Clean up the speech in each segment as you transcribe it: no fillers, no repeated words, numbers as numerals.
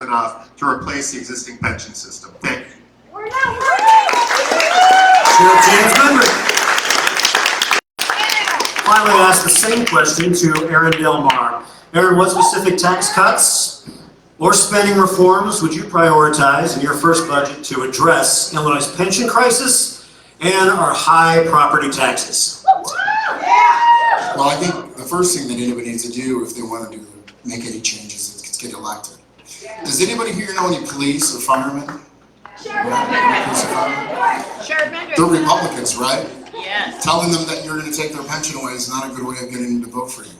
enough to replace the existing pension system. Thank you. Sheriff James Mendrick. Finally, I ask the same question to Aaron Delmar. Aaron, what specific tax cuts or spending reforms would you prioritize in your first budget to address Illinois' pension crisis and our high property taxes? Well, I think the first thing that anybody needs to do if they want to make any changes is get elected. Does anybody here know any police or firemen? Sheriff Mendrick. They're Republicans, right? Yes. Telling them that you're going to take their pension away is not a good way of getting them to vote for you.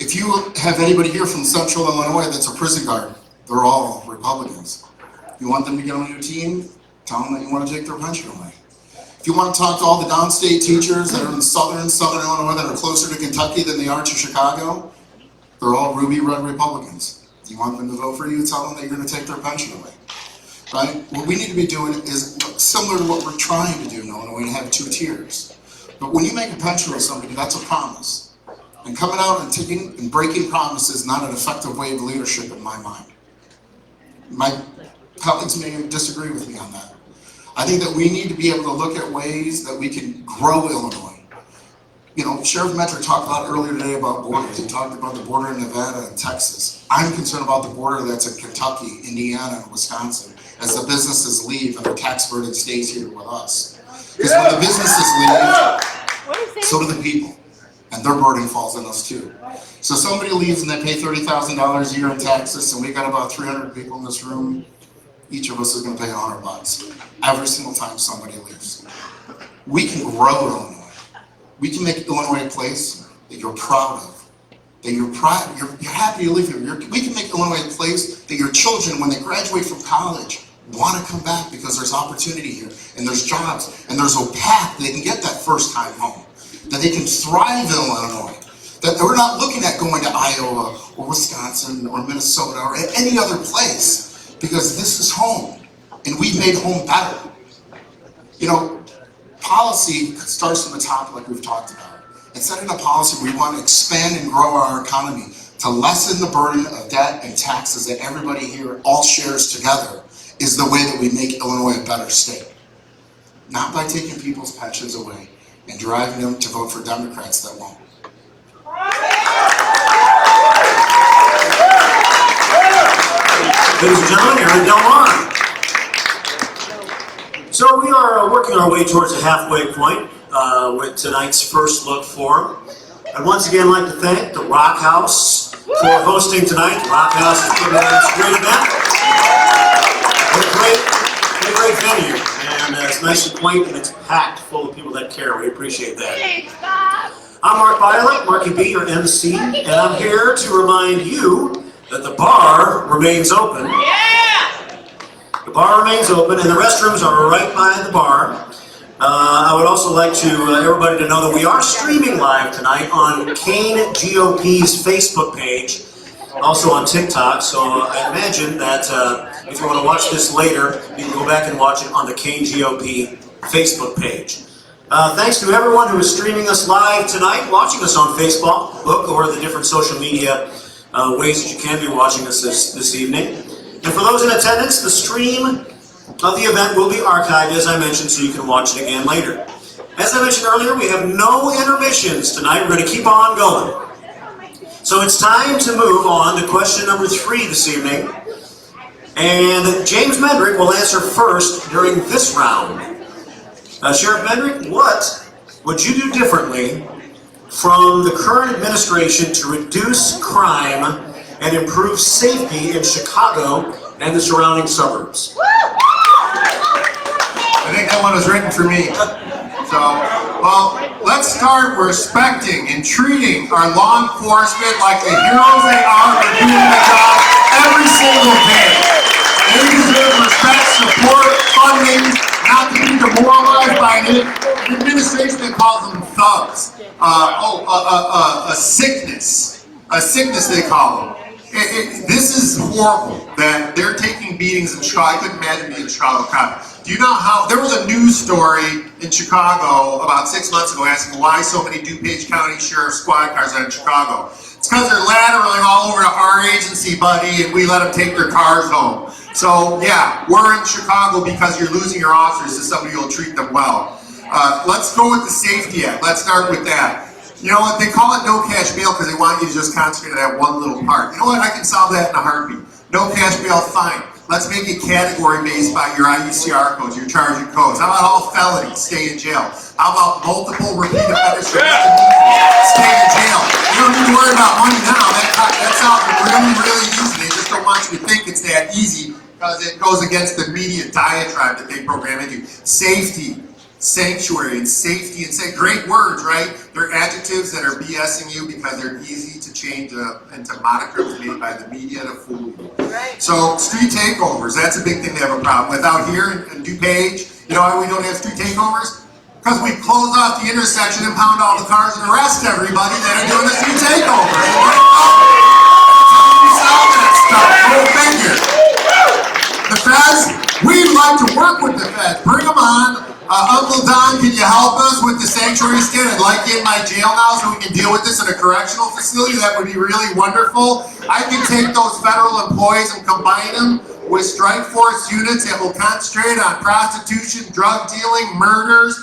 If you have anybody here from Central Illinois that's a prison guard, they're all Republicans. You want them to get on your team? Tell them that you want to take their pension away. If you want to talk to all the downstate teachers that are in southern Illinois that are closer to Kentucky than they are to Chicago, they're all ruby red Republicans. You want them to vote for you? Tell them that you're going to take their pension away. Right? What we need to be doing is similar to what we're trying to do in Illinois, and have 2 tiers. But when you make a pension with somebody, that's a promise. And coming out and taking and breaking promises is not an effective way of leadership in my mind. My colleagues may disagree with me on that. I think that we need to be able to look at ways that we can grow Illinois. You know, Sheriff Mendrick talked a lot earlier today about borders. He talked about the border in Nevada and Texas. I'm concerned about the border that's in Kentucky, Indiana, and Wisconsin, as the businesses leave and the tax burden stays here with us. Because when the businesses leave, so do the people, and their burden falls on us too. So somebody leaves and they pay $30,000 a year in taxes, and we got about 300 people in this room. Each of us is going to pay $100 every single time somebody leaves. We can grow Illinois. We can make Illinois a place that you're proud of, that you're happy to live here. We can make Illinois a place that your children, when they graduate from college, want to come back because there's opportunity here, and there's jobs, and there's a path they can get that first time home, that they can thrive in Illinois, that we're not looking at going to Iowa or Wisconsin or Minnesota or any other place, because this is home, and we've made home better. You know, policy starts from the top, like we've talked about. And setting a policy, we want to expand and grow our economy to lessen the burden of debt and taxes that everybody here all shares together is the way that we make Illinois a better state. Not by taking people's pensions away and driving them to vote for Democrats that won't. Ladies and gentlemen, Aaron Delmar. So we are working our way towards a halfway point with tonight's First Look Forum. I'd once again like to thank the Rochaus for hosting tonight. The Rochaus is putting on this great event. What a great venue. And it's nice and quaint, and it's packed full of people that care. We appreciate that. I'm Mark Violet, Marky B, your MC, and I'm here to remind you that the bar remains open. The bar remains open, and the restrooms are right by the bar. I would also like everybody to know that we are streaming live tonight on Kane GOP's Facebook page, also on TikTok. So I imagine that if you want to watch this later, you can go back and watch it on the Kane GOP Facebook page. Thanks to everyone who is streaming us live tonight, watching us on Facebook or the different social media ways that you can be watching us this evening. And for those in attendance, the stream of the event will be archived, as I mentioned, so you can watch it again later. As I mentioned earlier, we have no intermissions tonight. We're going to keep on going. So it's time to move on to question number 3 this evening. And James Mendrick will answer first during this round. Sheriff Mendrick, what would you do differently from the current administration to reduce crime and improve safety in Chicago and the surrounding suburbs? I think that one was written for me. So, well, let's start respecting and treating our law enforcement like the heroes they are for doing the job every single day. They deserve respect, support, funding, not to be demoralized by an administration that calls them thugs. A sickness they call them. This is horrible that they're taking beatings in Chicago. I couldn't imagine being in Chicago County. Do you know how there was a news story in Chicago about 6 months ago asking why so many DuPage County Sheriff squad cars are in Chicago? It's because they're lateraling all over to our agency, buddy, and we let them take their cars home. So yeah, we're in Chicago because you're losing your officers to somebody who will treat them well. Let's go with the Safety Act. Let's start with that. You know what, they call it no cash bail because they want you to just concentrate on that one little part. You know what, I can solve that in a heartbeat. No cash bail, fine. Let's make it category based by your IUCR codes, your charging codes. How about all felonies, stay in jail? How about multiple repeat offenders, stay in jail? You don't need to worry about money now, that's out really, really easy. They just don't want you to think it's that easy because it goes against the media diatribe that they program into. Safety, sanctuary, and safety, and say great words, right? They're adjectives that are BSing you because they're easy to change into monikers made by the media to fool you. Right. So street takeovers, that's a big thing they have a problem with. Out here in DuPage, you know why we don't have street takeovers? Because we close off the intersection, impound all the cars, and arrest everybody that are doing the street takeovers. We solve that stuff. Go figure. The feds, we'd like to work with the feds. Bring them on. Uncle Don, can you help us with the sanctuary state? I'd like you in my jail now so we can deal with this in a correctional facility. That would be really wonderful. I can take those federal employees and combine them with strike force units that will concentrate on prostitution, drug dealing, murders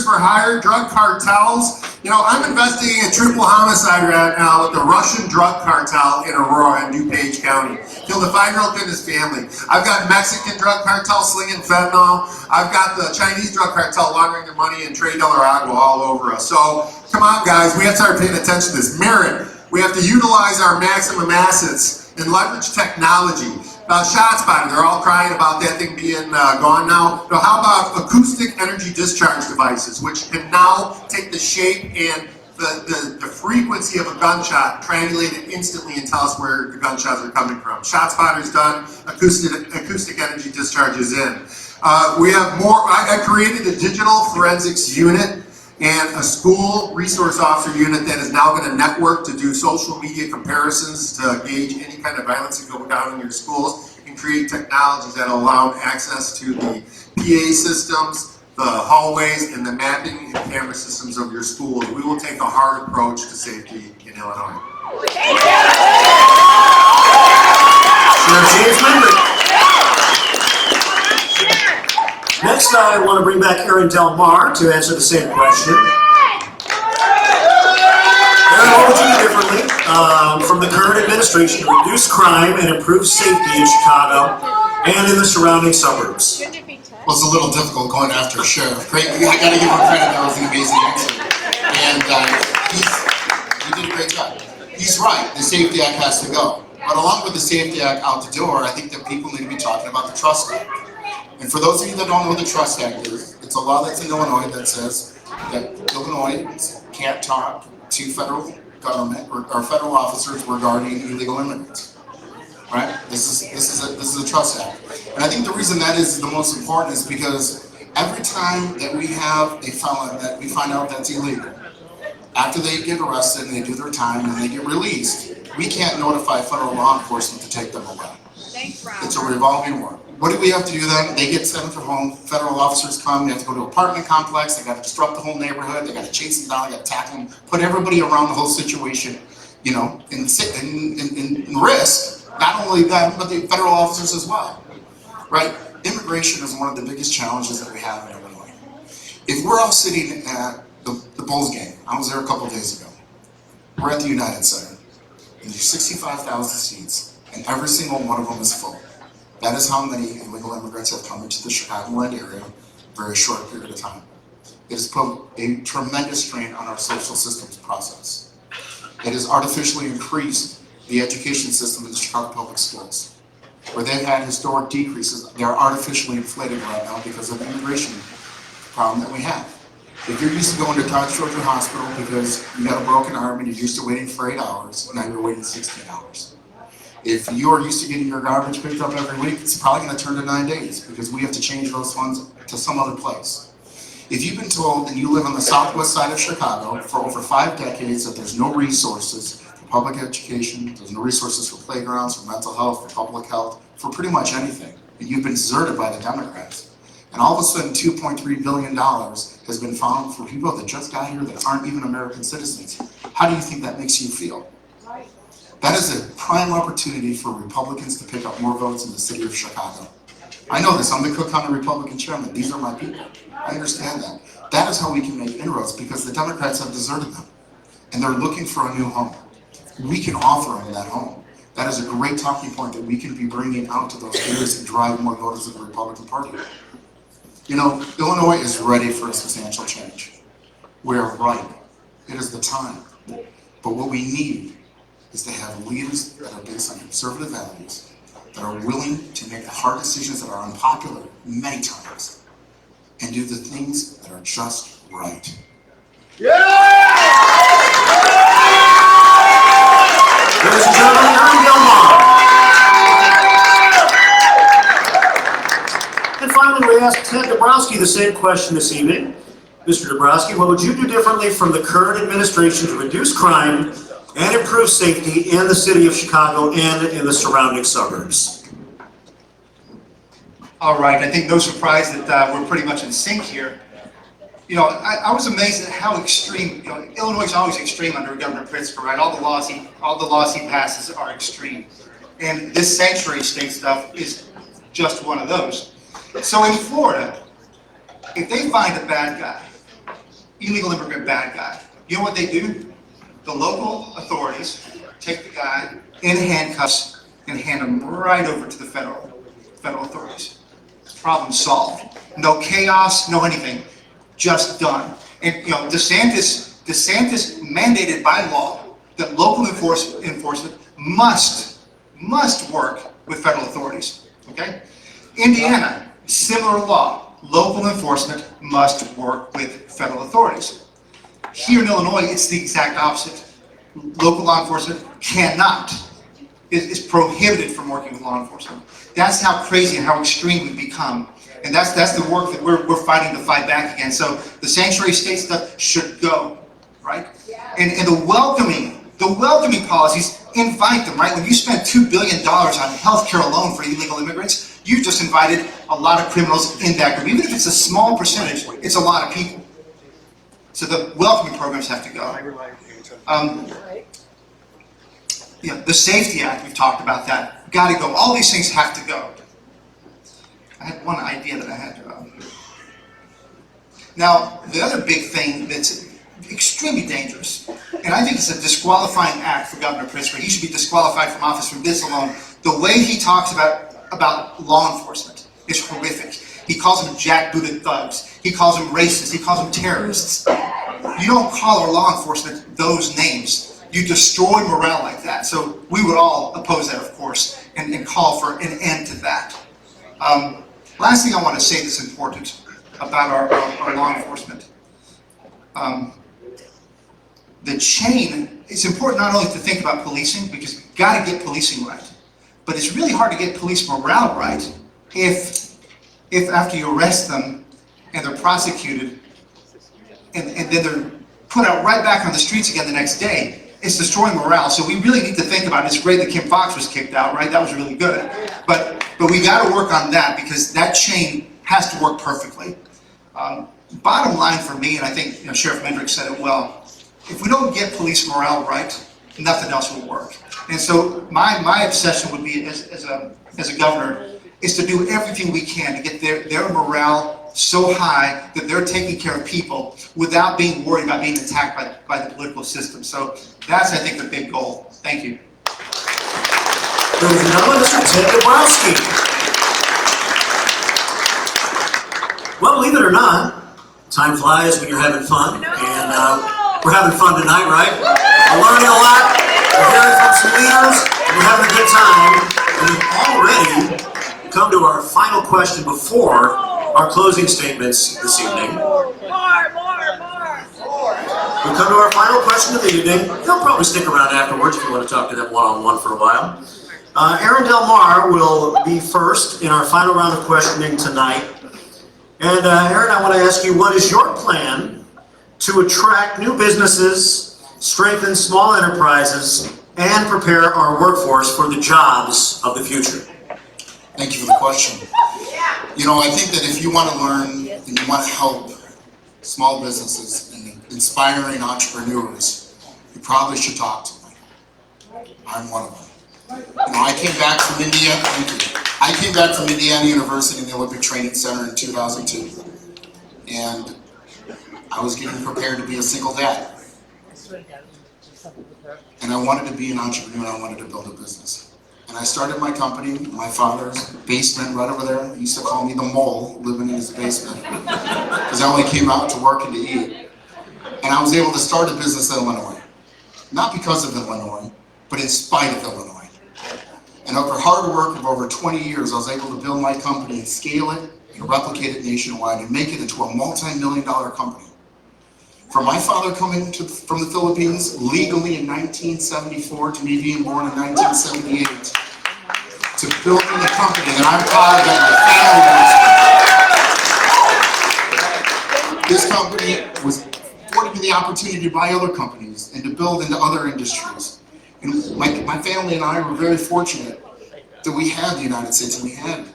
for hire, drug cartels. You know, I'm investigating a triple homicide right now with the Russian drug cartel in Aurora in DuPage County. Killed a 5-year-old kid and his family. I've got Mexican drug cartel slinging fentanyl. I've got the Chinese drug cartel laundering their money and Trade Del Agua all over us. So, come on guys, we have to start paying attention to this. Merit, we have to utilize our maximum assets and leverage technology. ShotSpotter, they're all crying about that thing being gone now. So how about acoustic energy discharge devices, which can now take the shape and the frequency of a gunshot, triangulate it instantly and tell us where the gunshots are coming from. ShotSpotter's done, acoustic energy discharge is in. We have more, I created a digital forensics unit and a school resource officer unit that is now going to network to do social media comparisons to gauge any kind of violence that go down in your schools and create technologies that allow access to the PA systems, the hallways, and the mapping and camera systems of your schools. We will take a hard approach to safety in Illinois. Next, I want to bring back Aaron Del Mar to answer the same question. Aaron, what would you do differently from the current administration to reduce crime and improve safety in Chicago and in the surrounding suburbs? Well, it's a little difficult going after a sheriff. Great, I got to give him credit. That was an amazing answer, and he did a great job. He's right. The Safety Act has to go, but along with the Safety Act out the door, I think that people need to be talking about the Trust Act. And for those of you that don't know what the Trust Act is, it's a law that's in Illinois that says that Illinois can't talk to federal government or federal officers regarding illegal immigrants. Right? This is a Trust Act. And I think the reason that is the most important is because every time that we have a felon that we find out that's illegal, after they get arrested and they do their time and they get released, we can't notify federal law enforcement to take them away. It's a revolving door. What do we have to do then? They get sent to home, federal officers come, they have to go to an apartment complex, they gotta disrupt the whole neighborhood, they gotta chase them down, they gotta tackle them, put everybody around the whole situation, you know, in risk, not only them, but the federal officers as well, right? Immigration is one of the biggest challenges that we have in Illinois. If we're all sitting at the Bulls game, I was there a couple days ago, we're at the United Center, and there's 65,000 seats, and every single one of them is full. That is how many illegal immigrants have come into the Chicagoland area in a very short period of time. It has put a tremendous strain on our social systems process. It has artificially increased the education system in the Chicago public schools. Where they've had historic decreases, they are artificially inflated right now because of the immigration problem that we have. If you're used to going to Dodge Georgia Hospital because you got a broken arm and you're used to waiting for 8 hours, now you're waiting 16 hours. If you are used to getting your garbage picked up every week, it's probably going to turn to 9 days because we have to change those funds to some other place. If you've been told and you live on the southwest side of Chicago for over 5 decades that there's no resources for public education, there's no resources for playgrounds, for mental health, for public health, for pretty much anything, and you've been deserted by the Democrats, and all of a sudden $2.3 billion has been found for people that just got here that aren't even American citizens, how do you think that makes you feel? That is a prime opportunity for Republicans to pick up more votes in the city of Chicago. I know this, I'm the Cook County Republican chairman, these are my people. I understand that. That is how we can make inroads, because the Democrats have deserted them. And they're looking for a new home. We can offer them that home. That is a great talking point that we can be bringing out to those areas and drive more voters of the Republican Party. You know, Illinois is ready for a substantial change. We're ripe. It is the time. But what we need is to have leaders that are based on conservative values, that are willing to make hard decisions that are unpopular many times, and do the things that are just right. Ladies and gentlemen, Aaron Delmar. And finally, we asked Ted Dabrowski the same question this evening. Mr. Dabrowski, what would you do differently from the current administration to reduce crime and improve safety in the city of Chicago and in the surrounding suburbs? All right, I think no surprise that we're pretty much in sync here. You know, I was amazed at how extreme, you know, Illinois is always extreme under Governor Pritzker, right? All the laws he passes are extreme. And this sanctuary state stuff is just one of those. So in Florida, if they find a bad guy, illegal immigrant bad guy, you know what they do? The local authorities take the guy in handcuffs and hand him right over to the federal authorities. Problem solved. No chaos, no anything. Just done. And you know, DeSantis mandated by law that local enforcement must work with federal authorities. Okay? Indiana, similar law. Local enforcement must work with federal authorities. Here in Illinois, it's the exact opposite. Local law enforcement cannot, is prohibited from working with law enforcement. That's how crazy and how extreme we've become. And that's the work that we're fighting to fight back against. So the sanctuary state stuff should go, right? And the welcoming policies invite them, right? When you spend $2 billion on healthcare alone for illegal immigrants, you just invited a lot of criminals in that group. Even if it's a small percentage, it's a lot of people. So the welcoming programs have to go. You know, the Safety Act, we've talked about that. Got to go. All these things have to go. I had one idea that I had to. Now, the other big thing that's extremely dangerous, and I think it's a disqualifying act for Governor Pritzker. He should be disqualified from office from this alone. The way he talks about law enforcement is horrific. He calls them jackbooted thugs. He calls them racist. He calls them terrorists. You don't call our law enforcement those names. You destroy morale like that. So we would all oppose that, of course, and call for an end to that. Last thing I want to say that's important about our law enforcement. The chain, it's important not only to think about policing, because you've got to get policing right, but it's really hard to get police morale right if after you arrest them and they're prosecuted and then they're put out right back on the streets again the next day, it's destroying morale. So we really need to think about it. It's great that Kim Foxx was kicked out, right? That was really good. But we got to work on that, because that chain has to work perfectly. Bottom line for me, and I think Sheriff Mendrick said it well, if we don't get police morale right, nothing else will work. And so my obsession would be as a governor is to do everything we can to get their morale so high that they're taking care of people without being worried about being attacked by the political system. So that's, I think, the big goal. Thank you. Ladies and gentlemen, Mr. Ted Dabrowski. Well, believe it or not, time flies when you're having fun, and we're having fun tonight, right? We're learning a lot, we're hearing from some leaders, and we're having a good time. And we've already come to our final question before our closing statements this evening. We've come to our final question of the evening. They'll probably stick around afterwards if you want to talk to them one-on-one for a while. Aaron Delmar will be first in our final round of questioning tonight. And Aaron, I want to ask you, what is your plan to attract new businesses, strengthen small enterprises, and prepare our workforce for the jobs of the future? Thank you for the question. You know, I think that if you want to learn and you want to help small businesses and inspiring entrepreneurs, you probably should talk to me. I'm one of them. You know, I came back from Indiana. I came back from Indiana University in the Olympic Training Center in 2002, and I was getting prepared to be a single dad. And I wanted to be an entrepreneur. I wanted to build a business. And I started my company in my father's basement right over there. He used to call me the mole, living in his basement, because I only came out to work and to eat. And I was able to start a business in Illinois. Not because of Illinois, but in spite of Illinois. And after hard work of over 20 years, I was able to build my company and scale it and replicate it nationwide and make it into a multi-million-dollar company. From my father coming from the Philippines legally in 1974 to me being born in 1978, to building a company that I'm proud that my family was. This company was afforded me the opportunity to buy other companies and to build into other industries. And my family and I were very fortunate that we had the United States and we had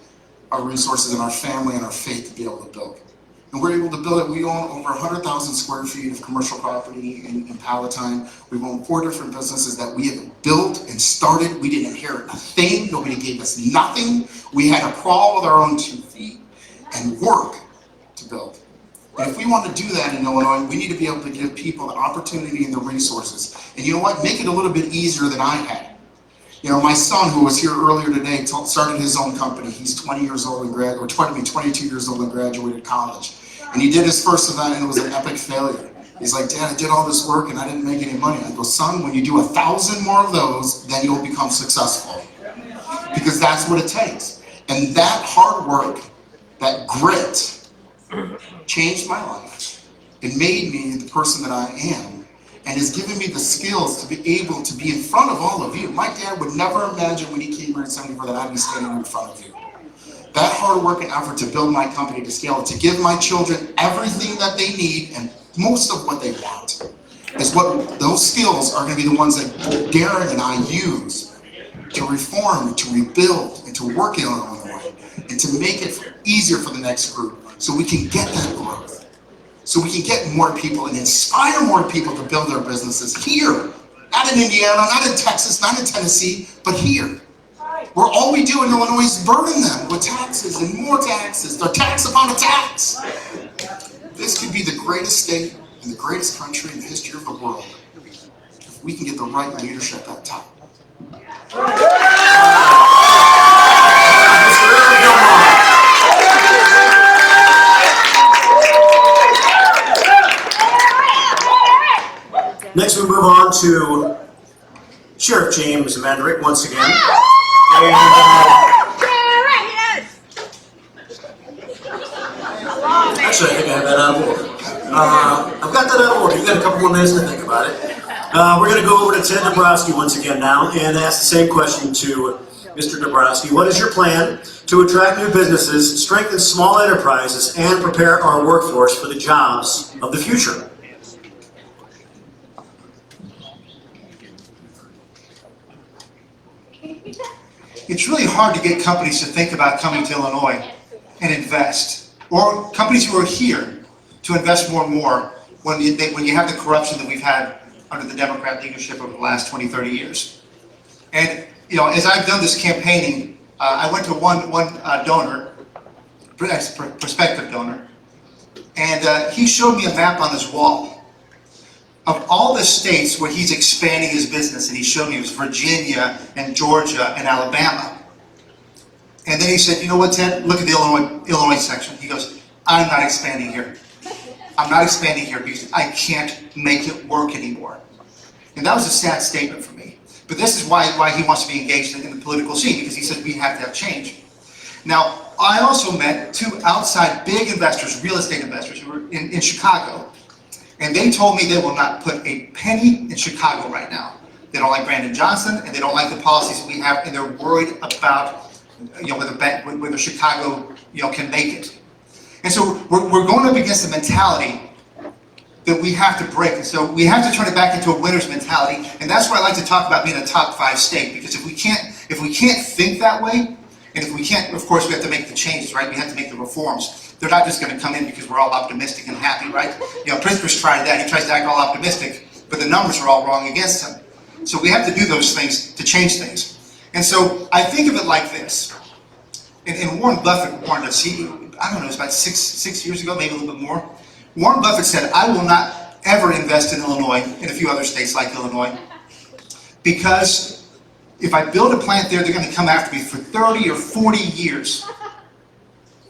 our resources and our family and our faith to be able to build. And we're able to build it. We own over 100,000 square feet of commercial property in Palatine. We've owned 4 different businesses that we have built and started. We didn't inherit a thing. Nobody gave us nothing. We had to crawl with our own 2 feet and work to build. And if we want to do that in Illinois, we need to be able to give people the opportunity and the resources. And you know what? Make it a little bit easier than I had. You know, my son, who was here earlier today, started his own company. He's 20 years old and 22 years old and graduated college. And he did his first event and it was an epic failure. He's like, Dad, I did all this work and I didn't make any money. I go, son, when you do 1,000 more of those, then you'll become successful. Because that's what it takes. And that hard work, that grit, changed my life. It made me the person that I am and has given me the skills to be able to be in front of all of you. My dad would never imagine when he came here in 74 that I'd be standing in front of you. That hard work and effort to build my company, to scale it, to give my children everything that they need and most of what they want is what those skills are going to be the ones that Darren and I use to reform and to rebuild and to work in Illinois and to make it easier for the next group so we can get that growth, so we can get more people and inspire more people to build their businesses here, not in Indiana, not in Texas, not in Tennessee, but here. Where all we do in Illinois is burden them with taxes and more taxes. They're tax upon a tax. This could be the greatest state and the greatest country in the history of the world if we can get the right leadership at top. Next, we move on to Sheriff James Mandrick once again. And, actually, I think I have that out of order. I've got that out of order. You've got a couple more minutes to think about it. We're going to go over to Ted Dabrowski once again now and ask the same question to Mr. Dabrowski. What is your plan to attract new businesses, strengthen small enterprises, and prepare our workforce for the jobs of the future? It's really hard to get companies to think about coming to Illinois and invest, or companies who are here to invest more and more when you have the corruption that we've had under the Democrat leadership over the last 20, 30 years. And you know, as I've done this campaigning, I went to one donor, prospective donor, and he showed me a map on his wall of all the states where he's expanding his business, and he showed me it was Virginia and Georgia and Alabama. And then he said, you know what, Ted, look at the Illinois section. He goes, I'm not expanding here. I'm not expanding here because I can't make it work anymore. And that was a sad statement for me. But this is why he wants to be engaged in the political scene, because he said we have to have change. Now, I also met 2 outside big investors, real estate investors, who were in Chicago. And they told me they will not put a penny in Chicago right now. They don't like Brandon Johnson, and they don't like the policies that we have, and they're worried about, you know, whether Chicago, you know, can make it. And so we're going up against a mentality that we have to break. And so we have to turn it back into a winner's mentality. And that's why I like to talk about being a top 5 state, because if we can't think that way, and if we can't, of course, we have to make the changes, right? We have to make the reforms. They're not just going to come in because we're all optimistic and happy, right? You know, Pritzker's tried that. He tries to act all optimistic, but the numbers are all wrong against him. So we have to do those things to change things. And so I think of it like this. And Warren Buffett warned us, I don't know, it was about six years ago, maybe a little bit more. Warren Buffett said, I will not ever invest in Illinois and a few other states like Illinois, because if I build a plant there, they're going to come after me for 30 or 40 years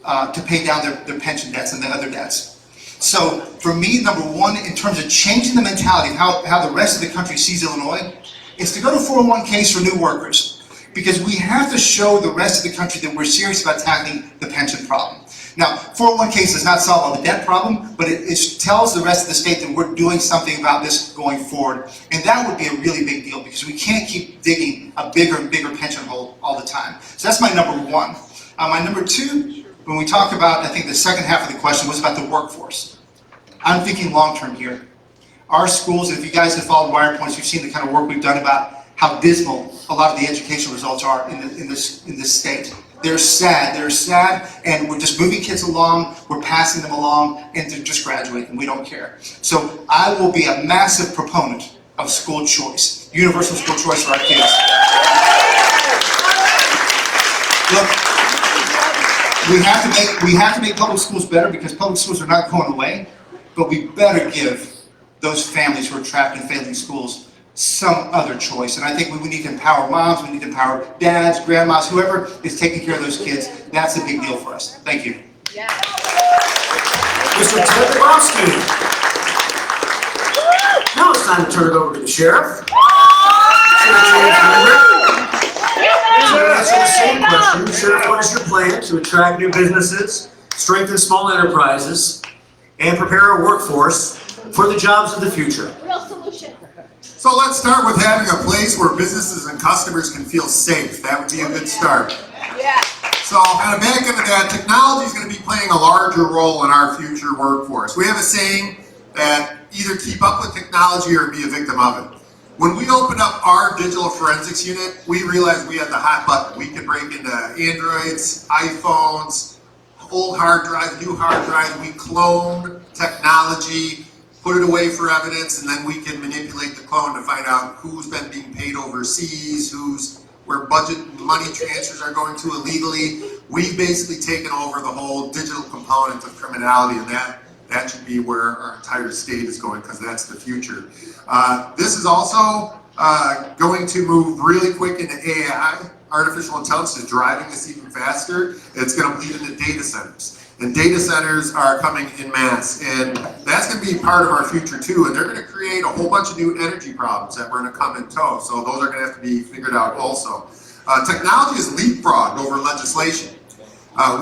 to pay down their pension debts and the other debts. So for me, number one, in terms of changing the mentality of how the rest of the country sees Illinois, is to go to 401ks for new workers. Because we have to show the rest of the country that we're serious about tackling the pension problem. Now, 401ks does not solve all the debt problem, but it tells the rest of the state that we're doing something about this going forward. And that would be a really big deal, because we can't keep digging a bigger and bigger pension hole all the time. So that's my number one. My number two, when we talk about, I think the second half of the question was about the workforce. I'm thinking long-term here. Our schools, if you guys have followed Wire Points, you've seen the kind of work we've done about how dismal a lot of the educational results are in this state. They're sad, and we're just moving kids along, we're passing them along, and they're just graduating, we don't care. So I will be a massive proponent of school choice, universal school choice for our kids. Look, we have to make public schools better, because public schools are not going away, but we better give those families who are trapped in failing schools some other choice. And I think we need to empower moms, we need to empower dads, grandmas, whoever is taking care of those kids. That's a big deal for us. Thank you. Yeah. Mr. Ted Lebowski. Now it's time to turn it over to the sheriff. To answer the same question, Sheriff, what is your plan to attract new businesses, strengthen small enterprises, and prepare our workforce for the jobs of the future? Real solution. So let's start with having a place where businesses and customers can feel safe. That would be a good start. Yeah. So on the back end of that, technology is going to be playing a larger role in our future workforce. We have a saying that either keep up with technology or be a victim of it. When we opened up our digital forensics unit, we realized we had the hot button. We could break into Androids, iPhones, old hard drive, new hard drive. We cloned technology, put it away for evidence, and then we can manipulate the clone to find out who's been being paid overseas, where budget money transfers are going to illegally. We've basically taken over the whole digital component of criminality, and that should be where our entire state is going, because that's the future. This is also going to move really quick into AI. Artificial intelligence is driving this even faster. It's going to bleed into data centers. And data centers are coming in mass, and that's going to be part of our future too. And they're going to create a whole bunch of new energy problems that we're going to come in tow. So those are going to have to be figured out also. Technology is leapfrogged over legislation.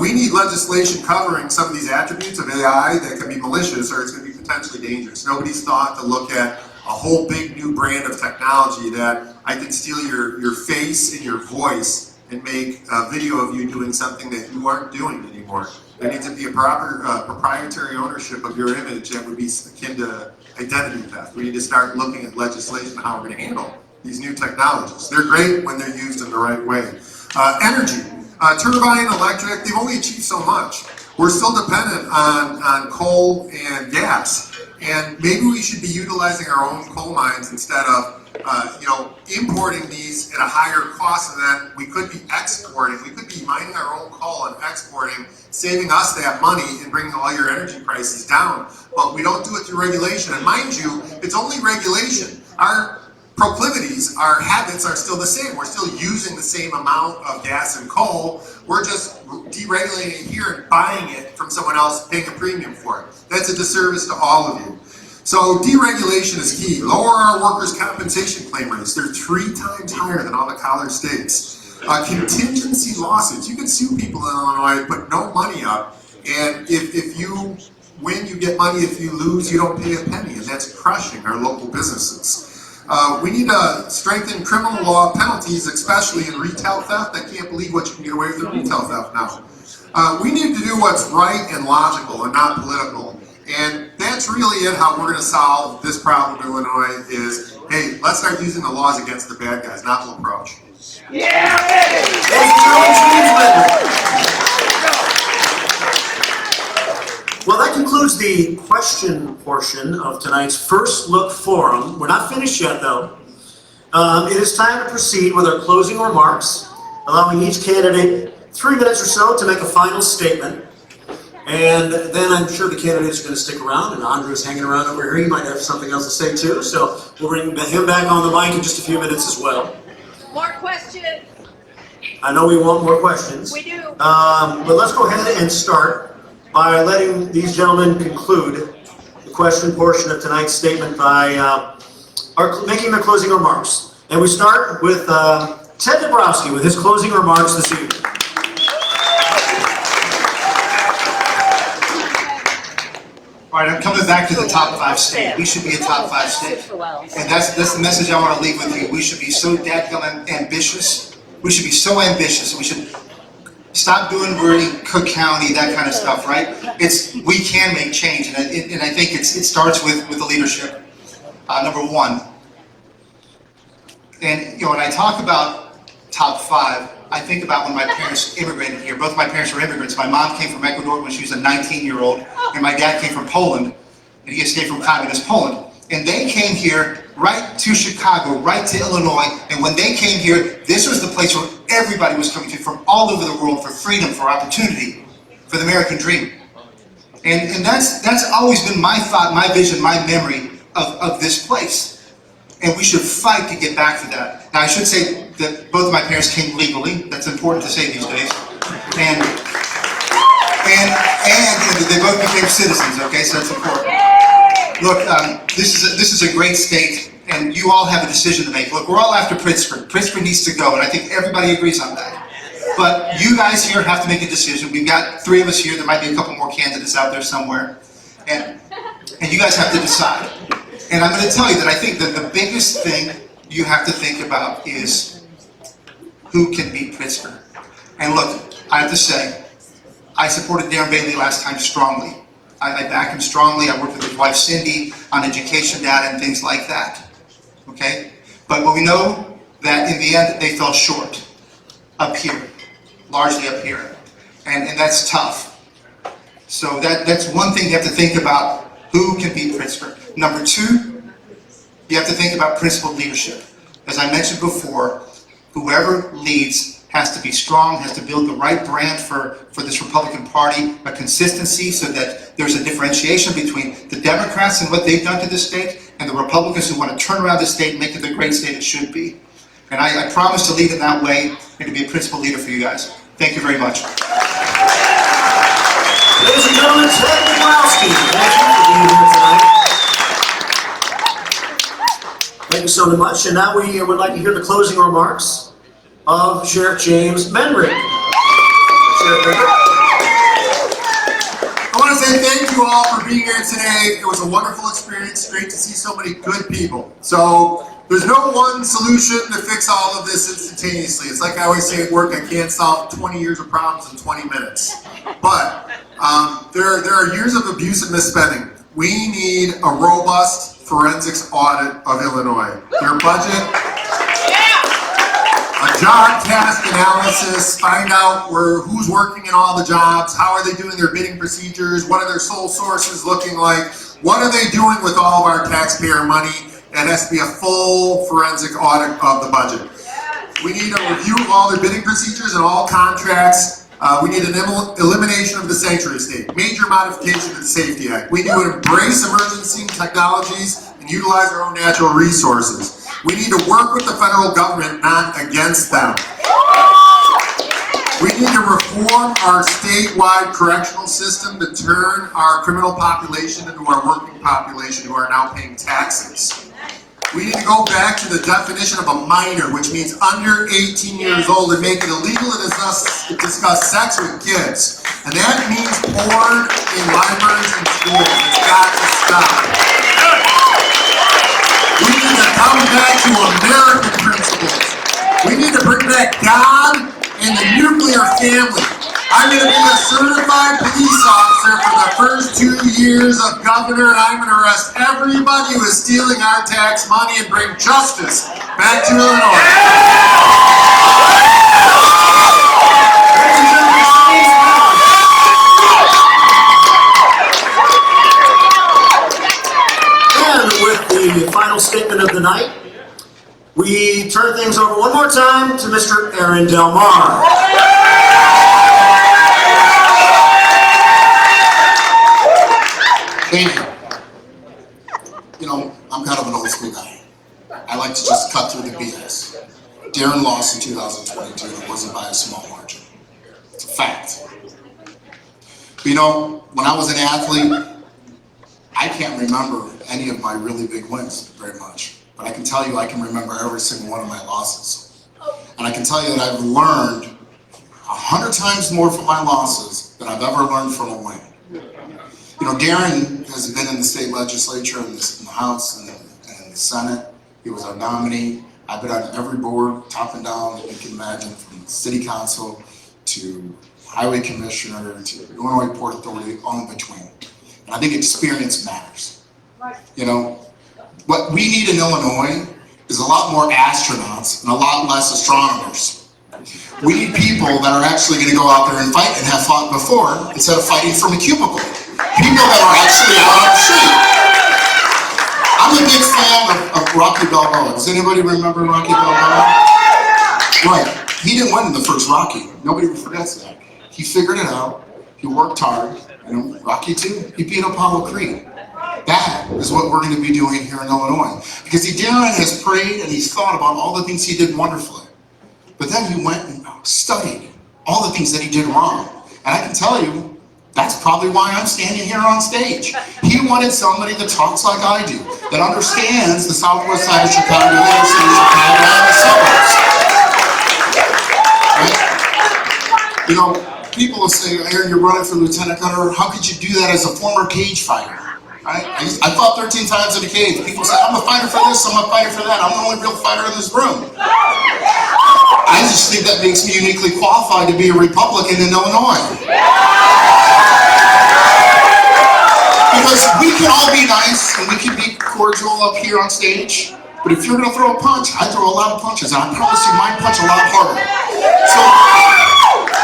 We need legislation covering some of these attributes of AI that can be malicious, or it's going to be potentially dangerous. Nobody's thought to look at a whole big new brand of technology that I can steal your face and your voice and make a video of you doing something that you aren't doing anymore. There needs to be a proper proprietary ownership of your image that would be akin to identity theft. We need to start looking at legislation, how we're going to handle these new technologies. They're great when they're used in the right way. Energy, turbine, electric, they've only achieved so much. We're still dependent on coal and gas. And maybe we should be utilizing our own coal mines instead of importing these at a higher cost, and then we could be exporting. We could be mining our own coal and exporting, saving us that money and bringing all your energy prices down. But we don't do it through regulation. And mind you, it's only regulation. Our proclivities, our habits are still the same. We're still using the same amount of gas and coal. We're just deregulating it here and buying it from someone else, paying a premium for it. That's a disservice to all of you. So deregulation is key. Lower our workers' compensation claim rates. They're 3 times higher than all the collar states. Contingency lawsuits. You can sue people in Illinois, put no money up, and if you win, you get money. If you lose, you don't pay a penny, and that's crushing our local businesses. We need to strengthen criminal law penalties, especially in retail theft. I can't believe what you can get away with in retail theft now. We need to do what's right and logical and not political. And that's really it, how we're going to solve this problem in Illinois is, hey, let's start using the laws against the bad guys, not the approach. Yeah! Well, that concludes the question portion of tonight's First Look Forum. We're not finished yet, though. It is time to proceed with our closing remarks, allowing each candidate 3 minutes or so to make a final statement. And then I'm sure the candidates are going to stick around, and Andre's hanging around over here. He might have something else to say too, so we'll bring him back on the mic in just a few minutes as well. More questions? I know we want more questions. We do. But let's go ahead and start by letting these gentlemen conclude the question portion of tonight's statement by making their closing remarks. And we start with Ted Dabrowski with his closing remarks this evening. All right, I'm coming back to the top 5 state. We should be a top 5 state. And that's the message I want to leave with you. We should be so dadgum ambitious. We should be so ambitious. We should stop doing wording, Cook County, that kind of stuff, right? We can make change, and I think it starts with the leadership. Number 1. And when I talk about top 5, I think about when my parents immigrated here. Both my parents were immigrants. My mom came from Ecuador when she was a 19-year-old, and my dad came from Poland, and he escaped from communist Poland. And they came here right to Chicago, right to Illinois, and when they came here, this was the place where everybody was coming to from all over the world for freedom, for opportunity, for the American dream. And that's always been my thought, my vision, my memory of this place. And we should fight to get back to that. Now, I should say that both of my parents came legally. That's important to say these days. And they both became citizens, okay? So that's important. Look, this is a great state, and you all have a decision to make. Look, we're all after Pritzker. Pritzker needs to go, and I think everybody agrees on that. But you guys here have to make a decision. We've got 3 of us here. There might be a couple more candidates out there somewhere. And you guys have to decide. And I'm going to tell you that I think that the biggest thing you have to think about is who can beat Pritzker. And look, I have to say, I supported Darren Bailey last time strongly. I back him strongly. I worked with his wife Cindy on education data and things like that. Okay? But we know that in the end they fell short up here, largely up here. And that's tough. So that's one thing you have to think about, who can beat Pritzker. Number 2, you have to think about principled leadership. As I mentioned before, whoever leads has to be strong, has to build the right brand for this Republican Party, a consistency so that there's a differentiation between the Democrats and what they've done to this state and the Republicans who want to turn around the state and make it the great state it should be. And I promise to lead in that way and to be a principled leader for you guys. Thank you very much. Ladies and gentlemen, Ted Dabrowski, thank you for being here tonight. Thank you so much. And now we would like to hear the closing remarks of Sheriff James Menrick. Sheriff Menrick. I want to say thank you all for being here today. It was a wonderful experience. Great to see so many good people. So there's no one solution to fix all of this instantaneously. It's like I always say at work, I can't solve 20 years of problems in 20 minutes. But there are years of abuse and misspending. We need a robust forensics audit of Illinois. Their budget, a job task analysis, find out who's working in all the jobs, how are they doing their bidding procedures, what are their sole sources looking like, what are they doing with all of our taxpayer money. It has to be a full forensic audit of the budget. We need a review of all their bidding procedures and all contracts. We need an elimination of the sanctuary state, major modification of the Safety Act. We need to embrace emergency technologies and utilize our own natural resources. We need to work with the federal government, not against them. We need to reform our statewide correctional system to turn our criminal population into our working population who are now paying taxes. We need to go back to the definition of a minor, which means under 18 years old, and make it illegal to discuss sex with kids. And that means porn in libraries and schools. It's got to stop. We need to come back to American principles. We need to bring back God and the nuclear family. I'm going to be a certified police officer for the first 2 years of governor, and I'm going to arrest everybody who is stealing our tax money and bring justice back to Illinois. And with the final statement of the night, we more time to Mr. Aaron Delmar. Thank you. You know, I'm kind of an old school guy. I like to just cut through the BS. Darren lost in 2022, and it wasn't by a small margin. It's a fact. But you know, when I was an athlete, I can't remember any of my really big wins very much. But I can tell you I can remember every single one of my losses. And I can tell you that I've learned 100 times more from my losses than I've ever learned from a win. You know, Darren has been in the state legislature, in the House, and the Senate. He was our nominee. I've been on every board, top and down, that you can imagine, from city council to highway commissioner to Illinois Port Authority, all in between. And I think experience matters. You know, what we need in Illinois is a lot more astronauts and a lot less astronomers. We need people that are actually going to go out there and fight and have fought before, instead of fighting from a cubicle. People that are actually out on the street. I'm a big fan of Rocky Balboa. Does anybody remember Rocky Balboa? Right. He didn't win in the first Rocky. Nobody forgets that. He figured it out. He worked hard. And Rocky II, he beat Apollo Creed. That is what we're going to be doing here in Illinois. Because Darren has prayed and he's thought about all the things he did wonderfully. But then he went and studied all the things that he did wrong. And I can tell you, that's probably why I'm standing here on stage. He wanted somebody that talks like I do, that understands the southwest side of Chicago, the inner city of Chicago, and the suburbs. Right? You know, people will say, Aaron, you're running for lieutenant governor. How could you do that as a former cage fighter? Right? I fought 13 times in a cage. People say, I'm a fighter for this, I'm a fighter for that. I'm the only real fighter in this room. I just think that makes me uniquely qualified to be a Republican in Illinois. Because we can all be nice and we can be cordial up here on stage, but if you're going to throw a punch, I throw a lot of punches, and I promise you mine punch a lot harder. So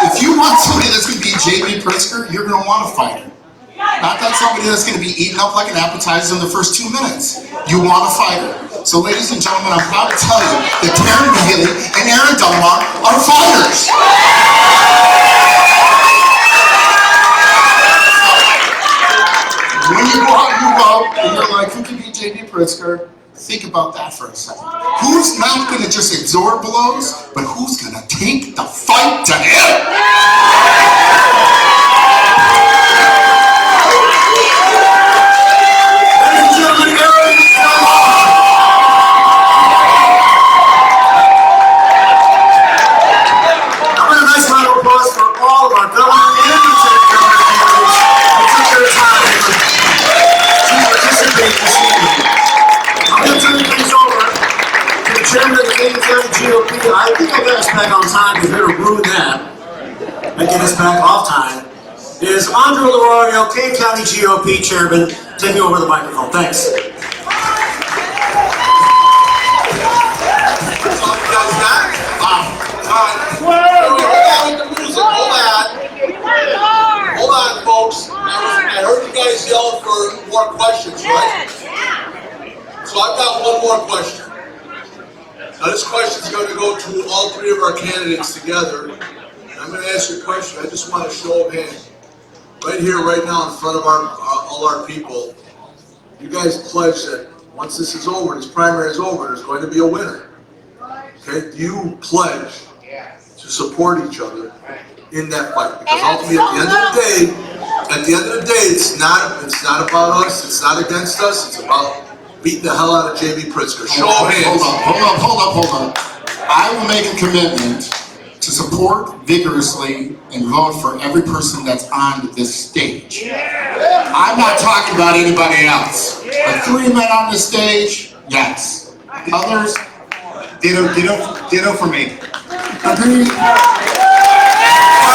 if you want somebody that's going to be J.B. Pritzker, you're going to want a fighter. Not that somebody that's going to be eaten up like an appetizer in the first 2 minutes. You want a fighter. So ladies and gentlemen, I'm proud to tell you that Karen Bailey and Aaron Delmar are fighters. When you go out and you vote, and you're like, who can be J.B. Pritzker? Think about that for a second. Who's not going to just absorb blows, but who's going to take the fight to him? Chairman of the Kane County GOP, I think I'll get us back on time because we're going to ruin that and get us back off time, is Andre Laurario, Kane County GOP Chairman, taking over the microphone. Thanks. Hold on, folks. I heard you guys yell for more questions, right? So I've got one more question. Now this question is going to go to all three of our candidates together. I'm going to ask you a question. I just want a show of hands. Right here, right now, in front of all our people, you guys pledge that once this is over, this primary is over, there's going to be a winner. Okay? Do you pledge to support each other in that fight? Because ultimately, at the end of the day, it's not about us. It's not against us. It's about beat the hell out of J.B. Pritzker. Show of hands. Hold up. I will make a commitment to support vigorously and vote for every person that's on this stage. I'm not talking about anybody else. The 3 men on the stage, yes. Others, Ditto for me. agree. All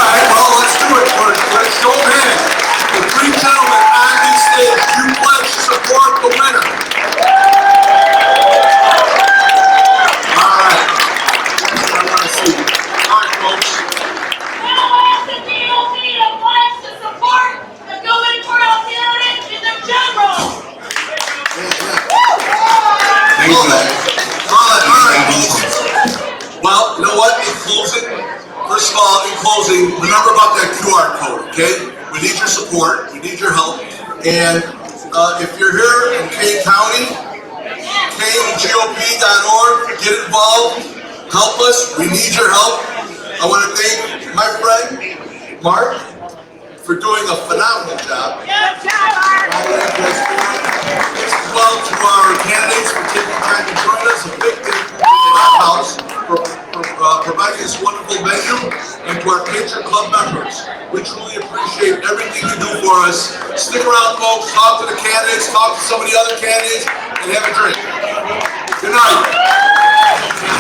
right, well, let's do it. Let's show of hands. The 3 gentlemen on this stage, you pledge to support the winner. Well, closing, first of all, in closing, remember about that QR code, okay? We need your support, we need your help, and if you're here in Kane County, KaneGOP.org, get involved, help us, we need your help. I want to thank my friend, Mark, for doing a phenomenal job. As well to our candidates for taking time to join us, a big thank you to the Rochaus for providing this wonderful venue, and to our Patriot Club members. We truly appreciate everything you do for us. Stick around, folks, talk to the candidates, talk to some of the other candidates, and have a drink. Good night.